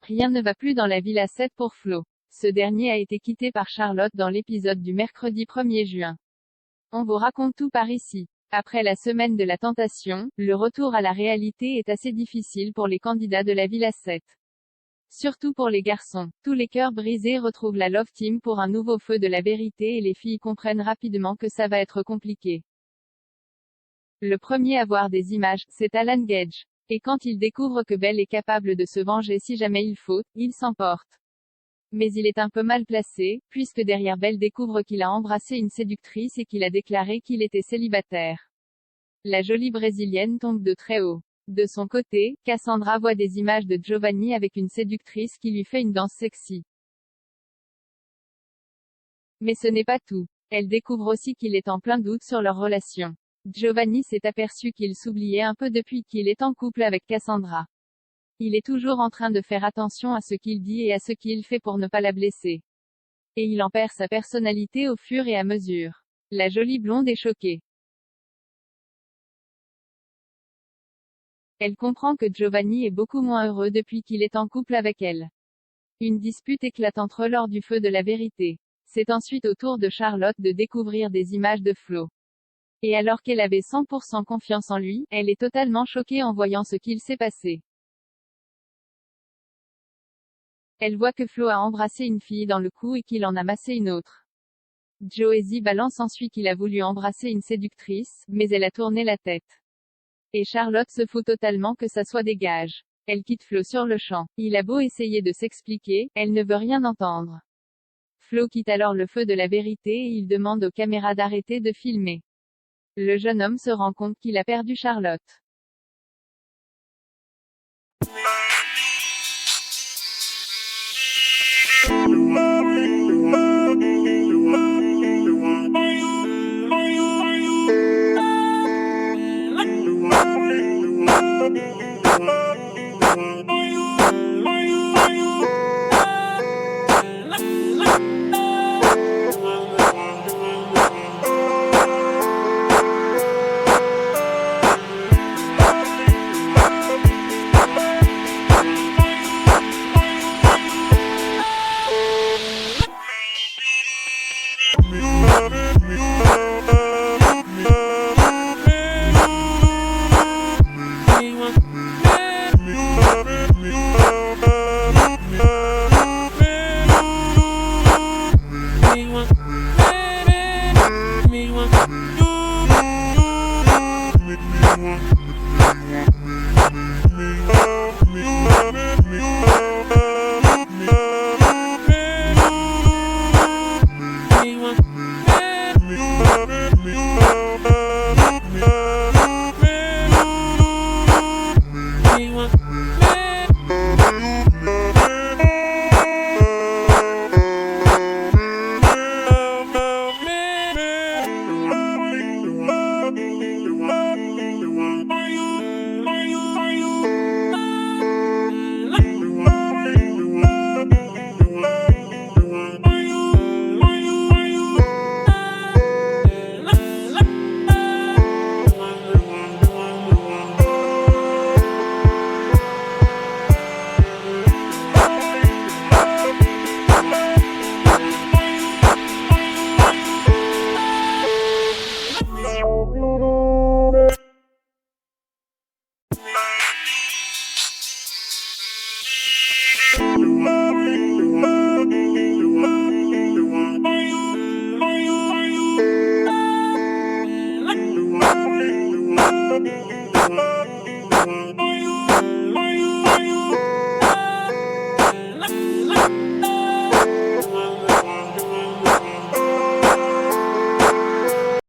Rien ne va plus dans la Villa 7 pour Flo. Ce dernier a été quitté par Charlotte dans l'épisode du mercredi 1er juin. On vous raconte tout par ici. Après la semaine de la tentation, le retour à la réalité est assez difficile pour les candidats de la Villa 7. Surtout pour les garçons. Tous les cœurs brisés retrouvent la Love Team pour un nouveau feu de la vérité et les filles comprennent rapidement que ça va être compliqué. Le premier à voir des images, c'est Alan Gage. Et quand il découvre que Belle est capable de se venger si jamais il faut, il s'emporte. Mais il est un peu mal placé, puisque derrière Belle découvre qu'il a embrassé une séductrice et qu'il a déclaré qu'il était célibataire. La jolie brésilienne tombe de très haut. De son côté, Cassandra voit des images de Giovanni avec une séductrice qui lui fait une danse sexy. Mais ce n'est pas tout. Elle découvre aussi qu'il est en plein doute sur leur relation. Giovanni s'est aperçu qu'il s'oubliait un peu depuis qu'il est en couple avec Cassandra. Il est toujours en train de faire attention à ce qu'il dit et à ce qu'il fait pour ne pas la blesser. Et il en perd sa personnalité au fur et à mesure. La jolie blonde est choquée. Elle comprend que Giovanni est beaucoup moins heureux depuis qu'il est en couple avec elle. Une dispute éclate entre eux lors du feu de la vérité. C'est ensuite au tour de Charlotte de découvrir des images de Flo. Et alors qu'elle avait 100% confiance en lui, elle est totalement choquée en voyant ce qu'il s'est passé. Elle voit que Flo a embrassé une fille dans le cou et qu'il en a massé une autre. Josie balance ensuite qu'il a voulu embrasser une séductrice, mais elle a tourné la tête. Et Charlotte se fout totalement que ça soit des gages. Elle quitte Flo sur le champ. Il a beau essayer de s'expliquer, elle ne veut rien entendre. Flo quitte alors le feu de la vérité et il demande aux caméras d'arrêter de filmer. Le jeune homme se rend compte qu'il a perdu Charlotte.